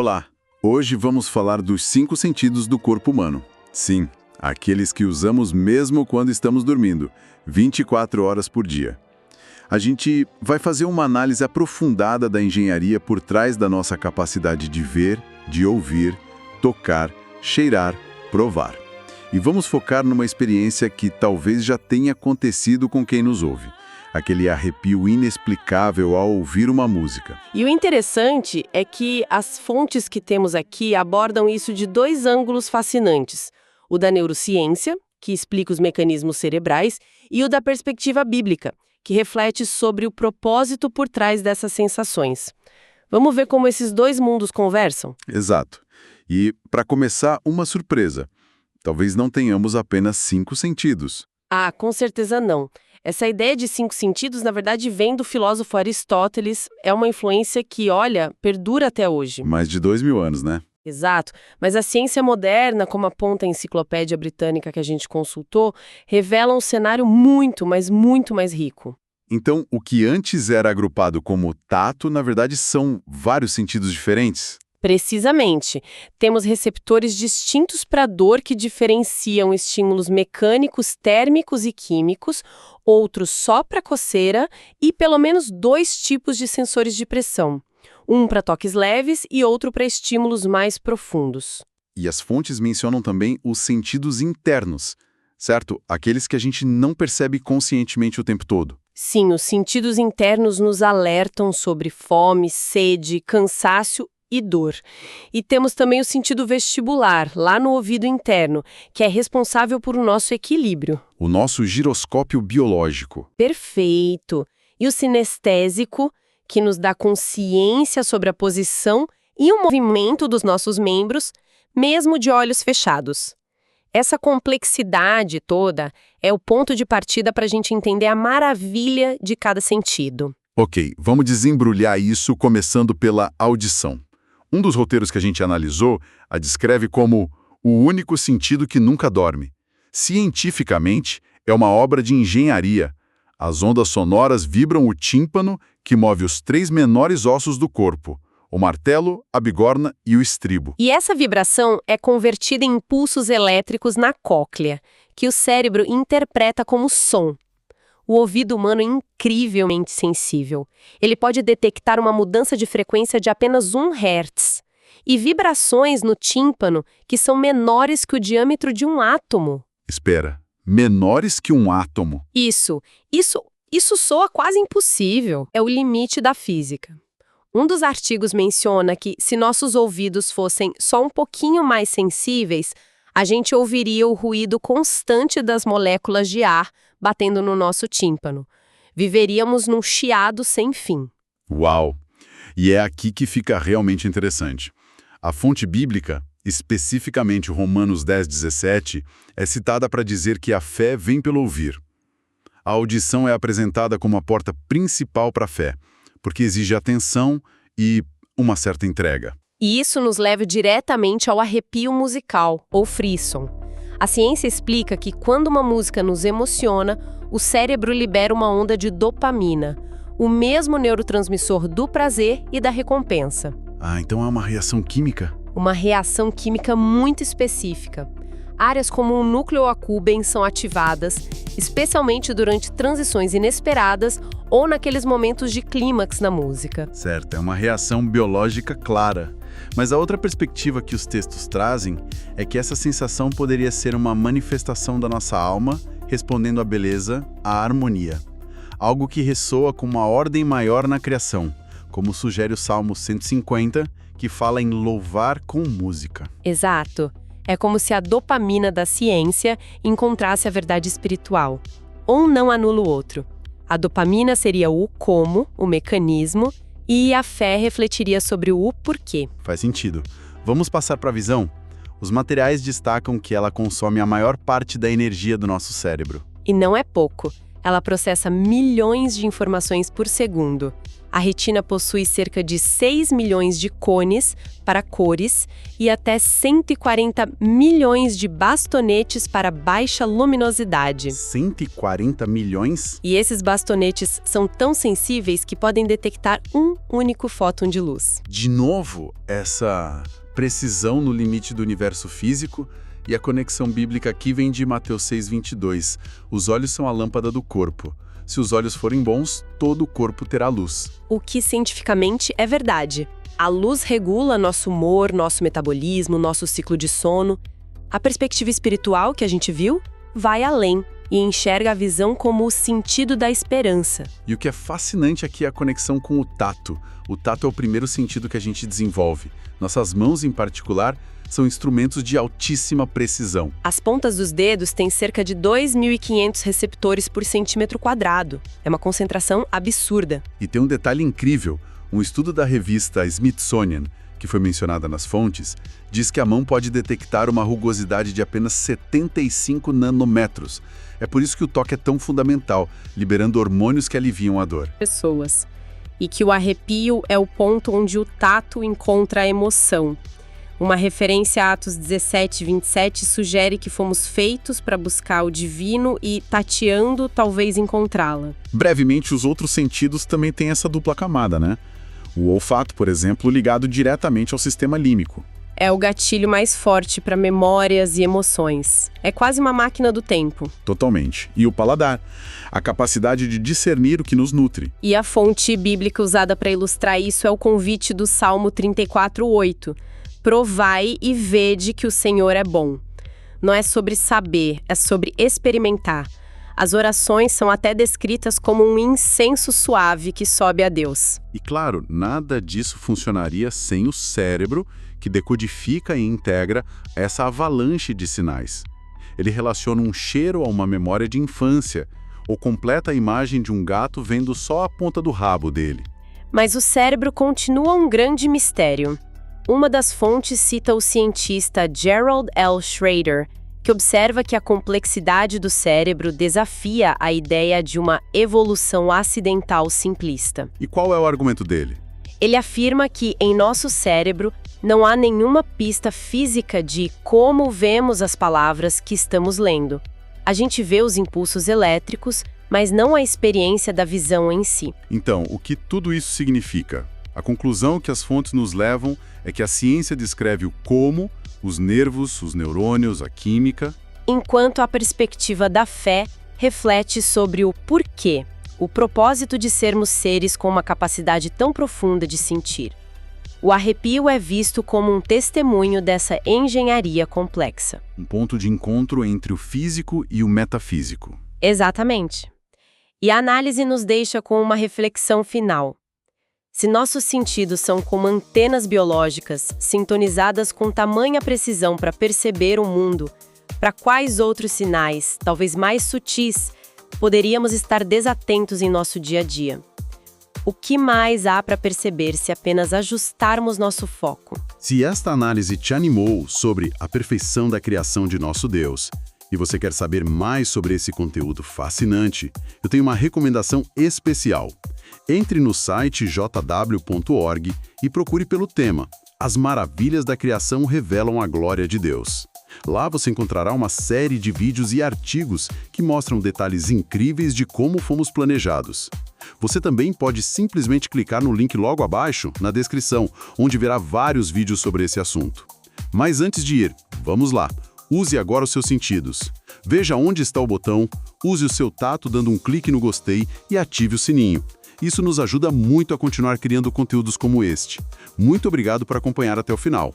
Olá! Hoje vamos falar dos 5 sentidos do corpo humano. Sim, aqueles que usamos mesmo quando estamos dormindo, 24 horas por dia. A gente vai fazer uma análise aprofundada da engenharia por trás da nossa capacidade de ver, de ouvir, tocar, cheirar, provar. E vamos focar numa experiência que talvez já tenha acontecido com quem nos ouve. Aquele arrepio inexplicável ao ouvir uma música. E o interessante é que as fontes que temos aqui abordam isso de 2 ângulos fascinantes. O da neurociência, que explica os mecanismos cerebrais, e o da perspectiva bíblica, que reflete sobre o propósito por trás dessas sensações. Vamos ver como esses 2 mundos conversam? Exato. E, para começar, uma surpresa. Talvez não tenhamos apenas 5 sentidos. Ah, com certeza não. Essa ideia de 5 sentidos, na verdade, vem do filósofo Aristóteles. É uma influência que, olha, perdura até hoje. Mais de 2000 anos, né? Exato. Mas a ciência moderna, como aponta a enciclopédia britânica que a gente consultou, revela um cenário muito, mas muito mais rico. Então, o que antes era agrupado como tato, na verdade, são vários sentidos diferentes? Precisamente. Temos receptores distintos para a dor que diferenciam estímulos mecânicos, térmicos e químicos, outros só para coceira e pelo menos 2 tipos de sensores de pressão. Um para toques leves e outro para estímulos mais profundos. E as fontes mencionam também os sentidos internos, certo? Aqueles que a gente não percebe conscientemente o tempo todo. Sim, os sentidos internos nos alertam sobre fome, sede, cansaço e dor. E temos também o sentido vestibular, lá no ouvido interno, que é responsável por o nosso equilíbrio. O nosso giroscópio biológico. Perfeito. E o sinestésico, que nos dá consciência sobre a posição e o movimento dos nossos membros, mesmo de olhos fechados. Essa complexidade toda é o ponto de partida para a gente entender a maravilha de cada sentido. Ok, vamos desembrulhar isso começando pela audição. Um dos roteiros que a gente analisou a descreve como o único sentido que nunca dorme. Cientificamente, é uma obra de engenharia. As ondas sonoras vibram o tímpano, que move os 3 menores ossos do corpo, o martelo, a bigorna e o estribo. E essa vibração é convertida em impulsos elétricos na cóclea, que o cérebro interpreta como som. O ouvido humano é incrivelmente sensível. Ele pode detectar uma mudança de frequência de apenas 1 Hz e vibrações no tímpano que são menores que o diâmetro de um átomo. Espera, menores que um átomo? Isso soa quase impossível. É o limite da física. Um dos artigos menciona que, se nossos ouvidos fossem só um pouquinho mais sensíveis, a gente ouviria o ruído constante das moléculas de ar batendo no nosso tímpano. Viveríamos num chiado sem fim. Uau! E é aqui que fica realmente interessante. A fonte bíblica, especificamente Romanos 10:17, é citada para dizer que a fé vem pelo ouvir. A audição é apresentada como a porta principal para a fé, porque exige atenção e uma certa entrega. E isso nos leva diretamente ao arrepio musical, ou frisson. A ciência explica que quando uma música nos emociona, o cérebro libera uma onda de dopamina, o mesmo neurotransmissor do prazer e da recompensa. Ah, então é uma reação química? Uma reação química muito específica. Áreas como o núcleo accumbens são ativadas, especialmente durante transições inesperadas ou naqueles momentos de clímax na música. Certo, é uma reação biológica clara. Mas a outra perspectiva que os textos trazem é que essa sensação poderia ser uma manifestação da nossa alma respondendo à beleza, à harmonia. Algo que ressoa com uma ordem maior na criação, como sugere o Salmo 150, que fala em louvar com música. Exato. É como se a dopamina da ciência encontrasse a verdade espiritual. Um não anula o outro. A dopamina seria o como, o mecanismo, e a fé refletiria sobre o porquê. Faz sentido. Vamos passar para a visão? Os materiais destacam que ela consome a maior parte da energia do nosso cérebro. E não é pouco. Ela processa milhões de informações por segundo. A retina possui cerca de 6 milhões de cones para cores e até 140 milhões de bastonetes para baixa luminosidade. 140 milhões? E esses bastonetes são tão sensíveis que podem detectar um único fóton de luz. De novo, essa precisão no limite do universo físico, e a conexão bíblica aqui vem de Mateus 6:22. Os olhos são a lâmpada do corpo. Se os olhos forem bons, todo o corpo terá luz. O que cientificamente é verdade. A luz regula nosso humor, nosso metabolismo, nosso ciclo de sono. A perspectiva espiritual que a gente viu vai além e enxerga a visão como o sentido da esperança. E o que é fascinante aqui é a conexão com o tato. O tato é o primeiro sentido que a gente desenvolve. Nossas mãos, em particular, são instrumentos de altíssima precisão. As pontas dos dedos têm cerca de 2.500 receptores por centímetro quadrado. É uma concentração absurda. E tem um detalhe incrível. Um estudo da revista Smithsonian, que foi mencionada nas fontes, diz que a mão pode detectar uma rugosidade de apenas 75 nanômetros. É por isso que o toque é tão fundamental, liberando hormônios que aliviam a dor. Pessoas. E que o arrepio é o ponto onde o tato encontra a emoção. Uma referência a Atos 17:27 sugere que fomos feitos para buscar o divino e, tateando, talvez encontrá-la. Brevemente, os outros sentidos também têm essa dupla camada, né? O olfato, por exemplo, ligado diretamente ao sistema límbico. É o gatilho mais forte para memórias e emoções. É quase uma máquina do tempo. Totalmente. E o paladar, a capacidade de discernir o que nos nutre. E a fonte bíblica usada para ilustrar isso é o convite do Salmo 34:8. Provai e vede que o Senhor é bom. Não é sobre saber, é sobre experimentar. As orações são até descritas como um incenso suave que sobe a Deus. E claro, nada disso funcionaria sem o cérebro, que decodifica e integra essa avalanche de sinais. Ele relaciona um cheiro a uma memória de infância, ou completa a imagem de um gato vendo só a ponta do rabo dele. Mas o cérebro continua um grande mistério. Uma das fontes cita o cientista Gerald L. Schrader, que observa que a complexidade do cérebro desafia a ideia de uma evolução acidental simplista. E qual é o argumento dele? Ele afirma que, em nosso cérebro, não há nenhuma pista física de como vemos as palavras que estamos lendo. A gente vê os impulsos elétricos, mas não a experiência da visão em si. Então, o que tudo isso significa? A conclusão que as fontes nos levam é que a ciência descreve o como, os nervos, os neurônios, a química, enquanto a perspectiva da fé reflete sobre o porquê, o propósito de sermos seres com uma capacidade tão profunda de sentir. O arrepio é visto como um testemunho dessa engenharia complexa. Um ponto de encontro entre o físico e o metafísico. Exatamente. E a análise nos deixa com uma reflexão final. Se nossos sentidos são como antenas biológicas, sintonizadas com tamanha precisão para perceber o mundo, para quais outros sinais, talvez mais sutis, poderíamos estar desatentos em nosso dia a dia? O que mais há para perceber se apenas ajustarmos nosso foco? Se esta análise te animou sobre a perfeição da criação de nosso Deus, e você quer saber mais sobre esse conteúdo fascinante, eu tenho uma recomendação especial. Entre no site jw.org e procure pelo tema As Maravilhas da Criação Revelam a Glória de Deus. Lá você encontrará uma série de vídeos e artigos que mostram detalhes incríveis de como fomos planejados. Você também pode simplesmente clicar no link logo abaixo, na descrição, onde verá vários vídeos sobre esse assunto. Mas antes de ir, vamos lá. Use agora os seus sentidos. Veja onde está o botão, use o seu tato dando um clique no gostei e ative o sininho. Isso nos ajuda muito a continuar criando conteúdos como este. Muito obrigado por acompanhar até o final.